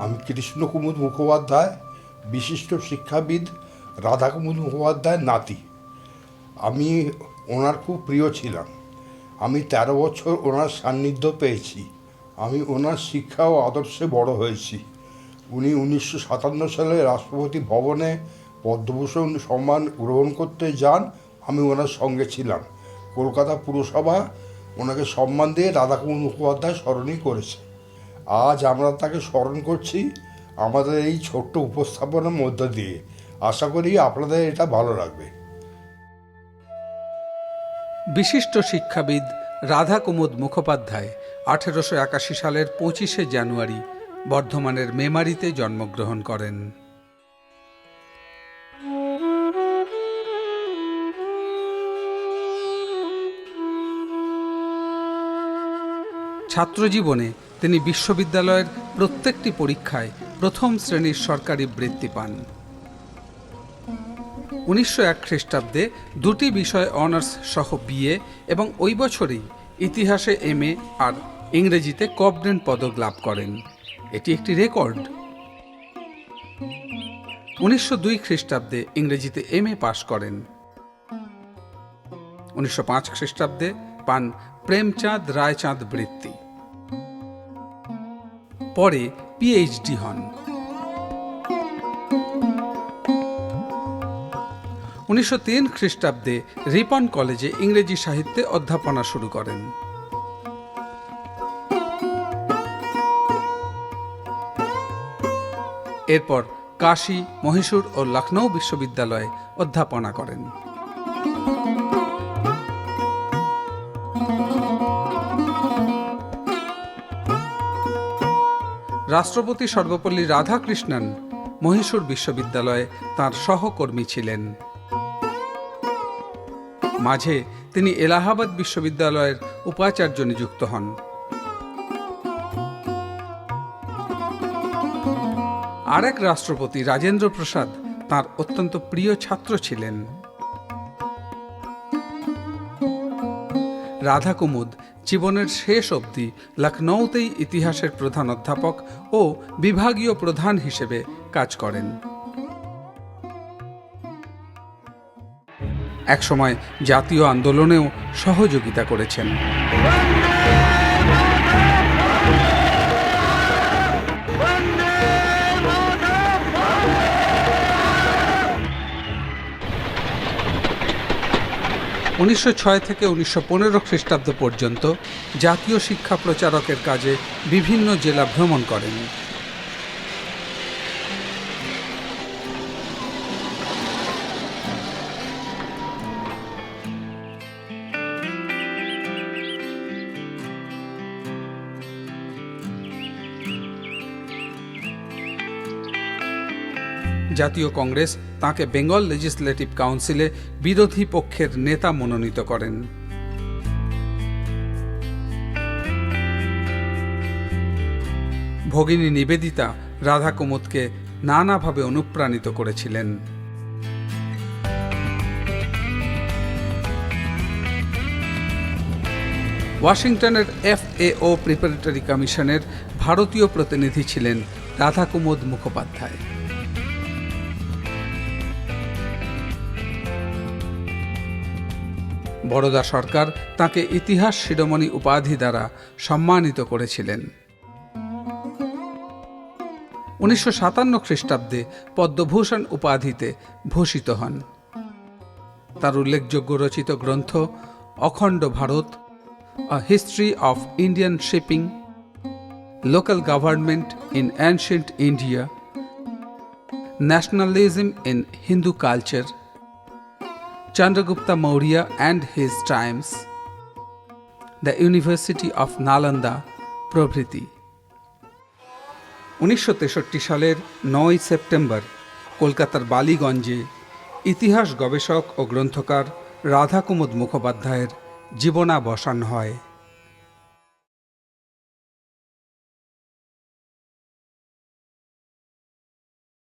আমি কৃষ্ণকুমুদ মুখোপাধ্যায়, বিশিষ্ট শিক্ষাবিদ রাধাকুমুদ মুখোপাধ্যায়ের নাতি। আমি ওনার খুব প্রিয় ছিলাম। আমি 13 বছর ওনার সান্নিধ্য পেয়েছি। আমি ওনার শিক্ষা ও আদর্শে বড় হয়েছি। উনি 1957 সালে রাষ্ট্রপতি ভবনে পদ্মভূষণ সম্মান গ্রহণ করতে যান। আমি ওনার সঙ্গে ছিলাম। কলকাতা পুরসভা ওনাকে সম্মান দিয়ে রাধাকুমুদ মুখোপাধ্যায় স্মরণই করেছে। আজ আমরা তাকে স্মরণ করছি আমাদের এই ছোট্ট উপস্থাপনার মধ্য দিয়ে। আশা করি আপনাদের এটা ভালো লাগবে। বিশিষ্ট শিক্ষাবিদ রাধাকুমুদ মুখোপাধ্যায় 1881 সালের 25শে জানুয়ারি বর্ধমানের মেমারিতে জন্মগ্রহণ করেন। ছাত্রজীবনে তিনি বিশ্ববিদ্যালয়ের প্রত্যেকটি পরীক্ষায় প্রথম শ্রেণীর সরকারি বৃত্তি পান। 1901 খ্রিস্টাব্দে 2টি বিষয় অনার্স সহ বিএ এবং ওই বছরই ইতিহাসে MA আর ইংরেজিতে কবডেন পদক লাভ করেন। এটি একটি রেকর্ড। 1902 খ্রিস্টাব্দে ইংরেজিতে MA পাশ করেন। 1905 খ্রিস্টাব্দে পান প্রেমচাঁদ রায়চাঁদ বৃত্তি। পরে PhD হন। 1903 খ্রিস্টাব্দে রিপন কলেজে ইংরেজি সাহিত্যে অধ্যাপনা শুরু করেন। এরপর কাশী, মহীশূর ও লখনৌ বিশ্ববিদ্যালয়ে অধ্যাপনা করেন। রাষ্ট্রপতি সর্বপল্লী রাধাকৃষ্ণন মহীশূর বিশ্ববিদ্যালয়ে তাঁর সহকর্মী ছিলেন। মাঝে তিনি এলাহাবাদ বিশ্ববিদ্যালয়ের উপাচার্য নিযুক্ত হন। আরেক রাষ্ট্রপতি রাজেন্দ্র প্রসাদ তাঁর অত্যন্ত প্রিয় ছাত্র ছিলেন। রাধাকুমুদ জীবনের শেষ অবধি লখনৌতেই ইতিহাসের প্রধান অধ্যাপক ও বিভাগীয় প্রধান হিসেবে কাজ করেন। একসময় জাতীয় আন্দোলনেও সহযোগিতা করেছেন। উনিশশো 6 থেকে 1915 খ্রিস্টাব্দ পর্যন্ত জাতীয় শিক্ষা প্রচারকের কাজে বিভিন্ন জেলা ভ্রমণ করেন। জাতীয় কংগ্রেস তাঁকে বেঙ্গল লেজিসলেটিভ কাউন্সিলে বিরোধী পক্ষের নেতা মনোনীত করেন। ভগিনী নিবেদিতা রাধাকুমুদকে নানাভাবে অনুপ্রাণিত করেছিলেন। ওয়াশিংটনের FAO প্রিপারেটরি কমিশনের ভারতীয় প্রতিনিধি ছিলেন রাধাকুমুদ মুখোপাধ্যায়। বরোদা সরকার তাঁকে ইতিহাস শিরোমণি উপাধি দ্বারা সম্মানিত করেছিলেন। 1957 খ্রিস্টাব্দে পদ্মভূষণ উপাধিতে ভূষিত হন। তার উল্লেখযোগ্য রচিত গ্রন্থ অখণ্ড ভারত, আ history of Indian shipping, local government in ancient India, nationalism in Hindu culture, Chandragupta Maurya and his times, the University of Nalanda প্রভৃতি। 1963 সালের 9 সেপ্টেম্বর কলকাতার বালিগঞ্জে ইতিহাস গবেষক ও গ্রন্থকার রাধাকুমুদ মুখোপাধ্যায়ের জীবনাবসান হয়।